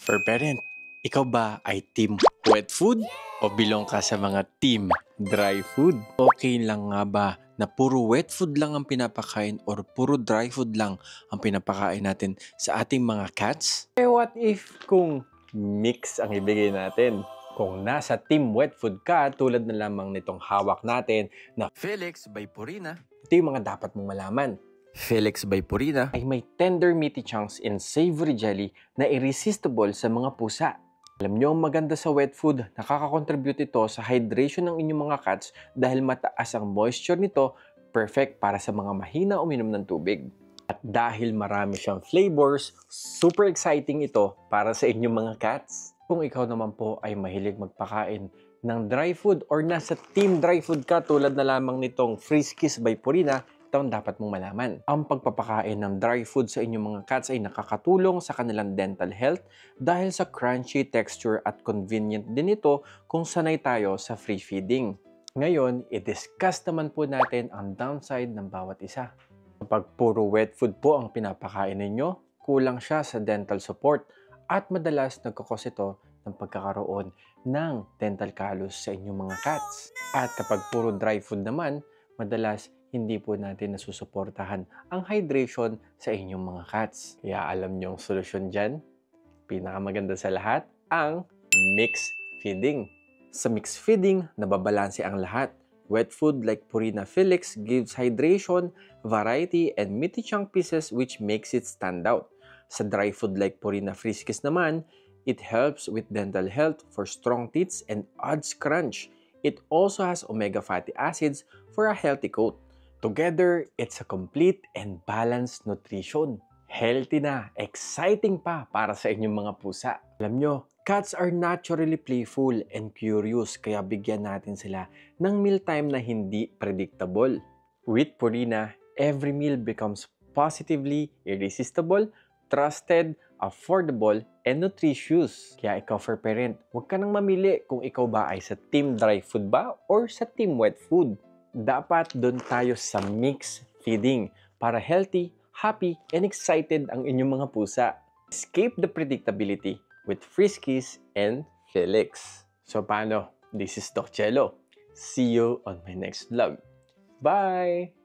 Per parent, ikaw ba ay team wet food o belong ka sa mga team dry food? Okay lang nga ba na puro wet food lang ang pinapakain or puro dry food lang ang pinapakain natin sa ating mga cats? What if kung mix ang ibigay natin? Kung nasa team wet food ka, tulad na lamang nitong hawak natin na Felix by Purina, ito yung mga dapat mong malaman. Felix by Purina ay may tender meaty chunks and savory jelly na irresistible sa mga pusa. Alam nyo, ang maganda sa wet food, nakaka-contribute ito sa hydration ng inyong mga cats dahil mataas ang moisture nito, perfect para sa mga mahina uminom ng tubig. At dahil marami siyang flavors, super exciting ito para sa inyong mga cats. Kung ikaw naman po ay mahilig magpakain ng dry food or nasa team dry food ka tulad na lamang nitong Friskies by Purina, ito ang dapat mong malaman. Ang pagpapakain ng dry food sa inyong mga cats ay nakakatulong sa kanilang dental health dahil sa crunchy texture at convenient din ito kung sanay tayo sa free feeding. Ngayon, i-discuss naman po natin ang downside ng bawat isa. Kapag puro wet food po ang pinapakain ninyo, kulang siya sa dental support at madalas nagkakos ito ng pagkakaroon ng dental callus sa inyong mga cats. At kapag puro dry food naman, madalas hindi po natin nasusuportahan ang hydration sa inyong mga cats. Kaya alam nyo ang solusyon dyan? Pinakamaganda sa lahat, ang mixed feeding. Sa mixed feeding, nababalanse ang lahat. Wet food like Purina Felix gives hydration, variety, and meaty chunk pieces which makes it stand out. Sa dry food like Purina Friskies naman, it helps with dental health for strong teeth and adds crunch. It also has omega fatty acids for a healthy coat. Together, it's a complete and balanced nutrition. Healthy na, exciting pa para sa inyong mga pusa. Alam nyo, cats are naturally playful and curious kaya bigyan natin sila ng mealtime na hindi predictable. With Purina, every meal becomes positively irresistible, trusted, affordable, and nutritious. Kaya ikaw for parent, huwag ka nang mamili kung ikaw ba ay sa team dry food ba or sa team wet food. Dapat doon tayo sa mixed feeding para healthy, happy, and excited ang inyong mga pusa. Escape the predictability with Friskies and Felix. So paano? This is Doc Jello. See you on my next vlog. Bye!